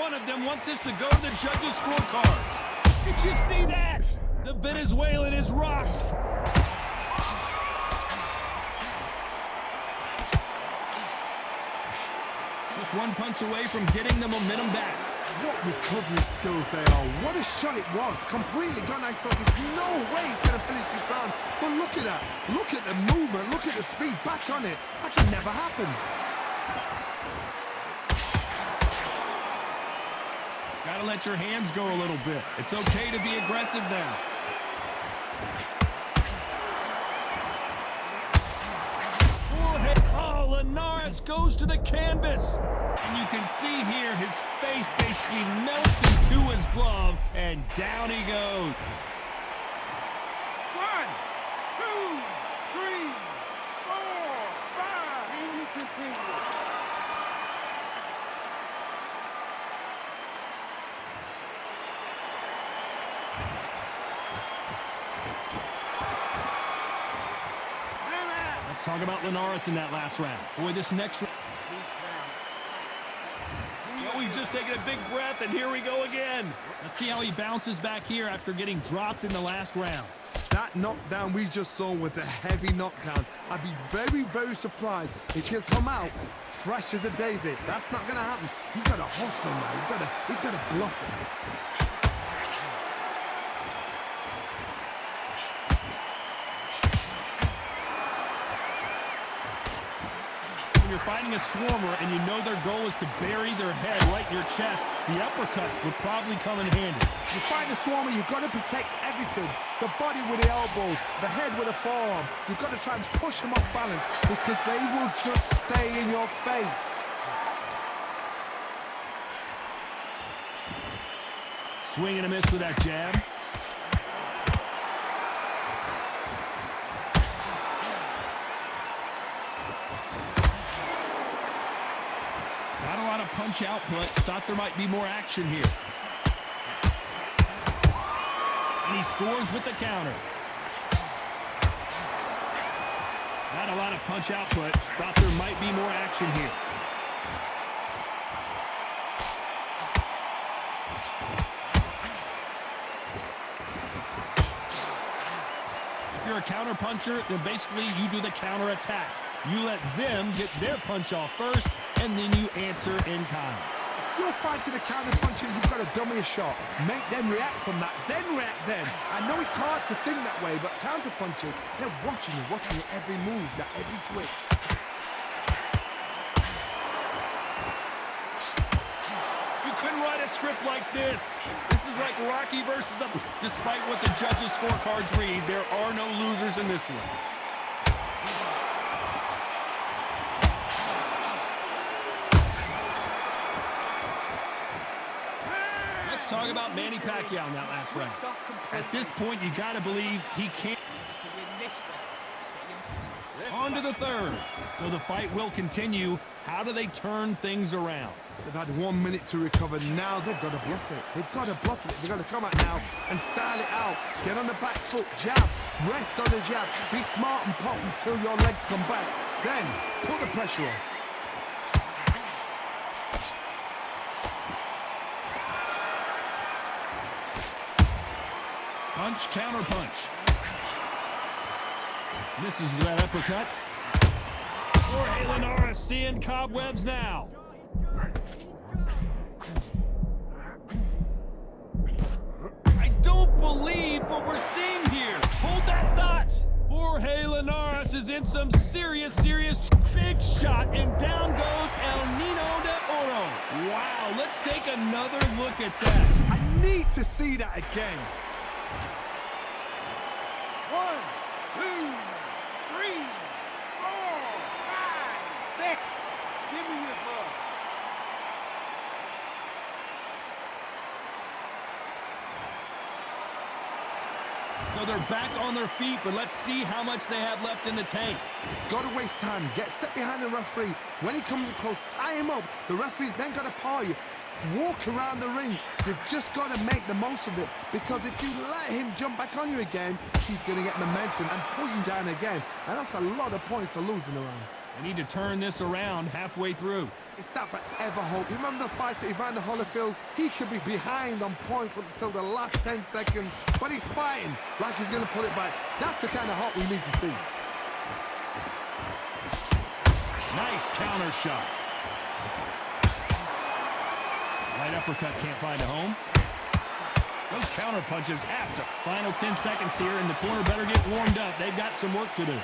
one of them want this to go to the judges' scorecards. Did you see that? The Venezuelan is rocked. Just one punch away from getting the momentum back. What recovery skills they are. What a shot it was. Completely gone. I thought there's no way he's going to finish this round. But look at that. Look at the movement. Look at the speed. Back on it. That can never happen. Gotta let your hands go a little bit. It's okay to be aggressive now. Oh, Linares goes to the canvas. And you can see here his face basically melts into his glove, and down he goes. 1, 2, 3, 4, 5. And you continue. Let's talk about Linares in that last round. Boy, this next round. Well, we've just taken a big breath, and here we go again. Let's see how he bounces back here after getting dropped in the last round. That knockdown we just saw was a heavy knockdown. I'd be very, very surprised if he'll come out fresh as a daisy. That's not going to happen. He's got to hustle now. He's got to bluff it. You're fighting a swarmer and you know their goal is to bury their head right in your chest, the uppercut would probably come in handy. You fight a swarmer, you've got to protect everything. The body with the elbows, the head with the forearm. You've got to try and push them off balance because they will just stay in your face. Swing and a miss with that jab. Not a lot of punch output. Thought there might be more action here. And he scores with the counter. Not a lot of punch output. Thought there might be more action here. If you're a counter puncher, then basically you do the counter attack. You let them get their punch off first, and then you answer in kind. You're fighting a counter puncher, you've got to dummy a shot. Make them react from that, then react then. I know it's hard to think that way, but counter punchers, they're watching you every move, that every twitch. You couldn't write a script like this. This is like Rocky versus a... Despite what the judges' scorecards read, there are no losers in this one. Let's talk about Manny Pacquiao in that last round. At this point, you got to believe he can't. On to the third. So the fight will continue. How do they turn things around? They've had 1 minute to recover. Now they've got to bluff it. They've got to bluff it. They've got to come out now and style it out. Get on the back foot, jab, rest on the jab. Be smart and pop until your legs come back. Then put the pressure on. Punch, counter punch. Misses that uppercut. Jorge Linares seeing cobwebs now. I don't believe what we're seeing here. Hold that thought. Jorge Linares is in some serious big shot, and down goes El Nino de Oro. Wow, let's take another look at that. I need to see that again. 1, 2, 3, 4, 5, 6. Give me your ball. So they're back on their feet, but let's see how much they have left in the tank. Got to waste time. Step behind the referee. When he comes close, tie him up. The referee's then got to paw you. Walk around the ring. You've just got to make the most of it, because if you let him jump back on you again, he's going to get momentum and pull you down again, and that's a lot of points to lose in a round. They need to turn this around halfway through. It's that forever hope. Remember the fight at Evander Holyfield? He could be behind on points until the last 10 seconds, but he's fighting like he's going to pull it back. That's the kind of hope we need to see. Nice counter shot. Right uppercut can't find a home. Those counter punches have to. Final 10 seconds here, and the corner better get warmed up. They've got some work to do.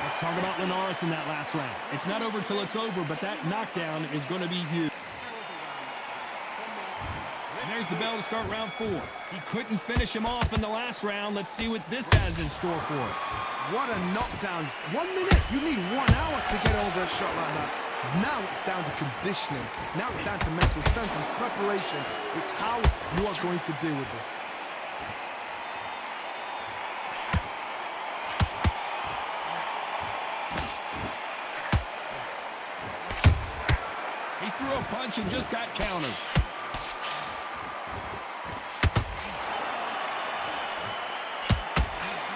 Let's talk about Linares in that last round. It's not over till it's over, but that knockdown is going to be huge. And there's the bell to start round 4. He couldn't finish him off in the last round. Let's see what this has in store for us. What a knockdown. 1 minute. You need 1 hour to get over a shot like that. Now it's down to conditioning. Now it's down to mental strength and preparation. It's how you are going to deal with this. He threw a punch and just got countered.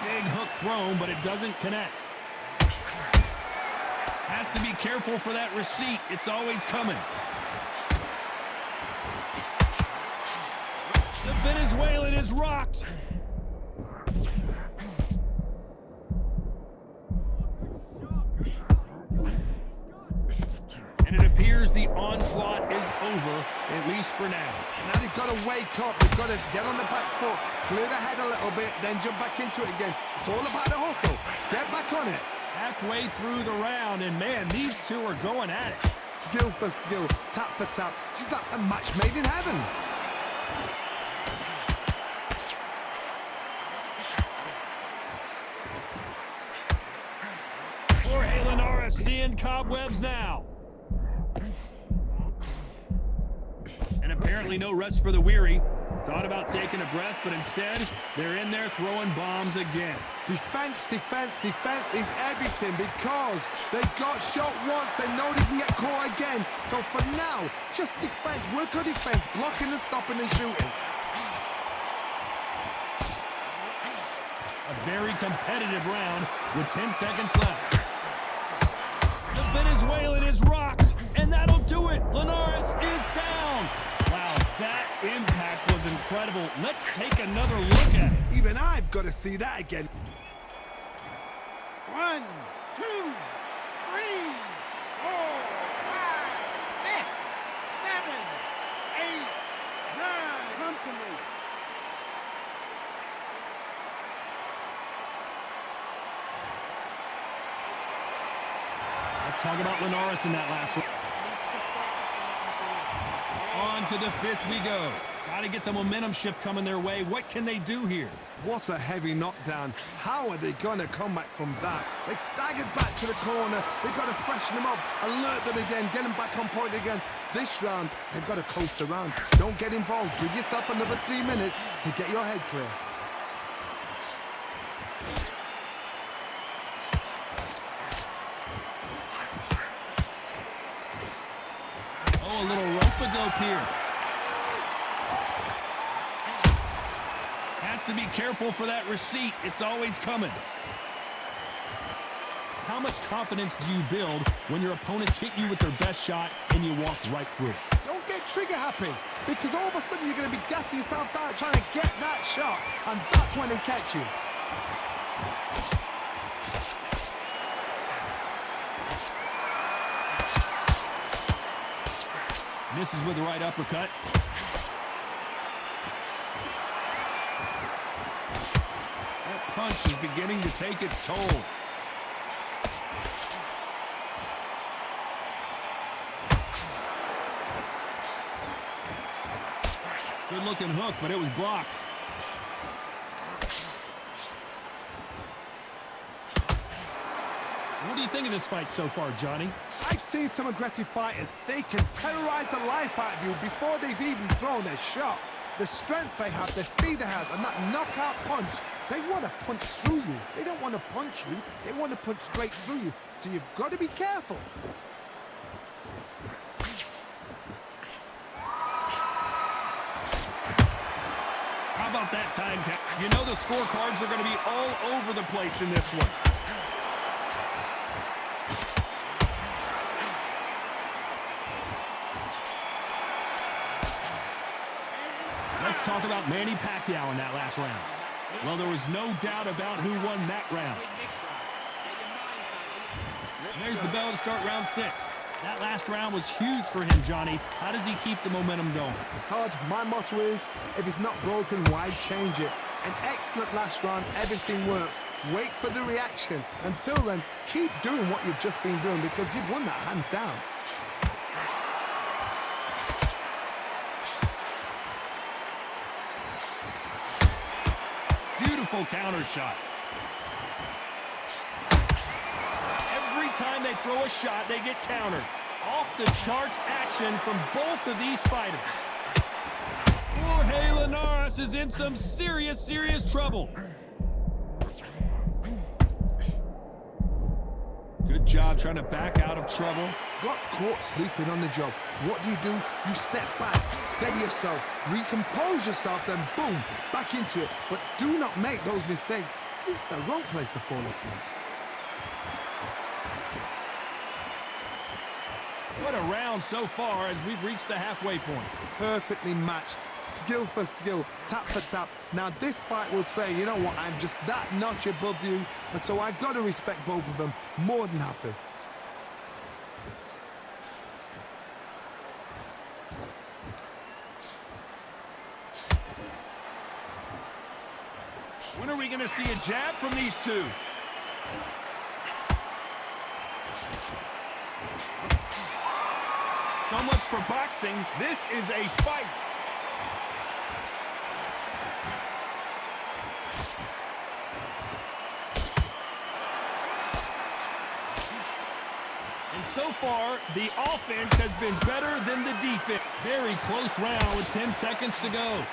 Big hook thrown, but it doesn't connect. Has to be careful for that receipt. It's always coming. The Venezuelan is rocked. And it appears the onslaught is over, at least for now. Now they've got to wake up. They've got to get on the back foot, clear the head a little bit, then jump back into it again. It's all about the hustle. Get back on it. Halfway through the round, and man, these two are going at it. Skill for skill, tap for tap. She's like a match made in heaven. Jorge Linares seeing cobwebs now. And apparently no rest for the weary. Thought about taking a breath, but instead, they're in there throwing bombs again. Defense, defense, defense is everything because they got shot once. They know they can get caught again. So for now, just defense, work on defense, blocking and stopping and shooting. A very competitive round with 10 seconds left. The Venezuelan is rocked, and that'll do it. Linares is down. Wow, that impact was incredible. Let's take another look at it. Even I've got to see that again. 1, 2, 3, 4, 5, 6, 7, 8, 9. Come to me. Let's talk about Linares in that last round. On to the 5th we go. Got to get the momentum shift coming their way. What can they do here? What a heavy knockdown. How are they going to come back from that? They staggered back to the corner. They've got to freshen them up, alert them again, get them back on point again. This round, they've got to coast around. Don't get involved. Give yourself another 3 minutes to get your head clear. Oh, a little rope-a-dope here. Has to be careful for that receipt. It's always coming. How much confidence do you build when your opponents hit you with their best shot and you walk right through it? Don't get trigger happy, because all of a sudden you're going to be gassing yourself down trying to get that shot, and that's when they catch you. Misses with the right uppercut. That punch is beginning to take its toll. Good looking hook, but it was blocked. What do you think of this fight so far, Johnny? I've seen some aggressive fighters. They can terrorize the life out of you before they've even thrown their shot. The strength they have, the speed they have, and that knockout punch, they want to punch through you. They don't want to punch you. They want to punch straight through you. So you've got to be careful. How about that time count? You know the scorecards are going to be all over the place in this one. Let's talk about Manny Pacquiao in that last round. Well, there was no doubt about who won that round. There's the bell to start round 6. That last round was huge for him, Johnny. How does he keep the momentum going? Todd, my motto is, if it's not broken, why change it? An excellent last round, everything works. Wait for the reaction. Until then, keep doing what you've just been doing because you've won that hands down. Beautiful counter shot. Every time they throw a shot, they get countered. Off the charts action from both of these fighters. Jorge Linares is in some serious trouble. Good job trying to back out of trouble. Got caught sleeping on the job. What do? You step back, steady yourself, recompose yourself, then boom, back into it. But do not make those mistakes. This is the wrong place to fall asleep. What a round so far as we've reached the halfway point. Perfectly matched, skill for skill, tap for tap. Now this fight will say, you know what, I'm just that notch above you, and so I've got to respect both of them. More than happy. When are we going to see a jab from these two? So much for boxing. This is a fight. And so far, the offense has been better than the defense. Very close round with 10 seconds to go.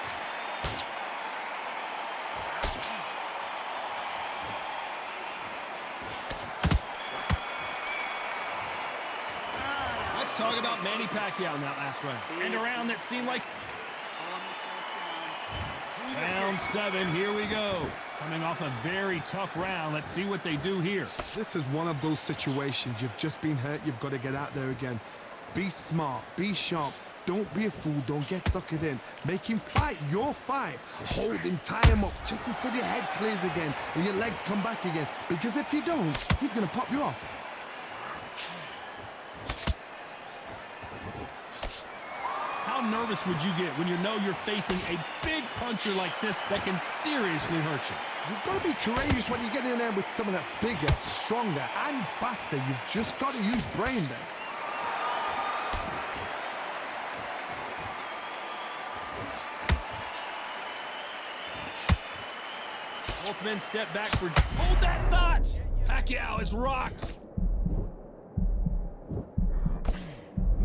Talk about Manny Pacquiao in that last round. And a round that seemed like... Round 7, here we go. Coming off a very tough round. Let's see what they do here. This is one of those situations. You've just been hurt. You've got to get out there again. Be smart. Be sharp. Don't be a fool. Don't get suckered in. Make him fight your fight. Hold him, tie him up, just until your head clears again and your legs come back again. Because if you don't, he's going to pop you off. How nervous would you get when you know you're facing a big puncher like this that can seriously hurt you? You've got to be courageous when you get in there with someone that's bigger, stronger, and faster. You've just got to use brain there. Both men step back for... Hold that thought! Pacquiao is rocked.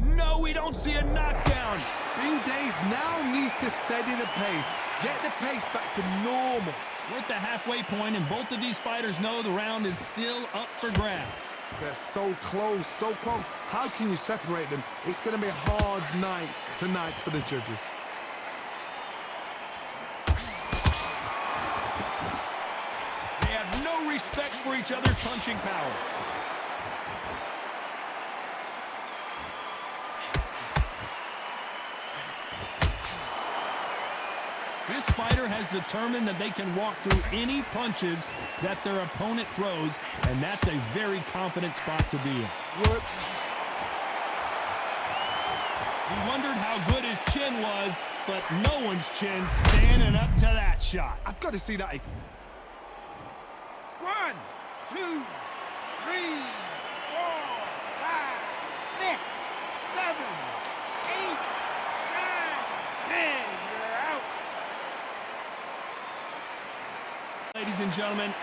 No, we don't see a knockdown. Bing Days now needs to steady the pace. Get the pace back to normal. We're at the halfway point, and both of these fighters know the round is still up for grabs. They're so close, so close. How can you separate them? It's going to be a hard night tonight for the judges. They have no respect for each other's punching power. This fighter has determined that they can walk through any punches that their opponent throws, and that's a very confident spot to be in. Work. We wondered how good his chin was, but no one's chin standing up to that shot. I've got to see that. 1, 2, 3, 4, 5, 6, 7, 8, 9, 10. You're out. Ladies and gentlemen,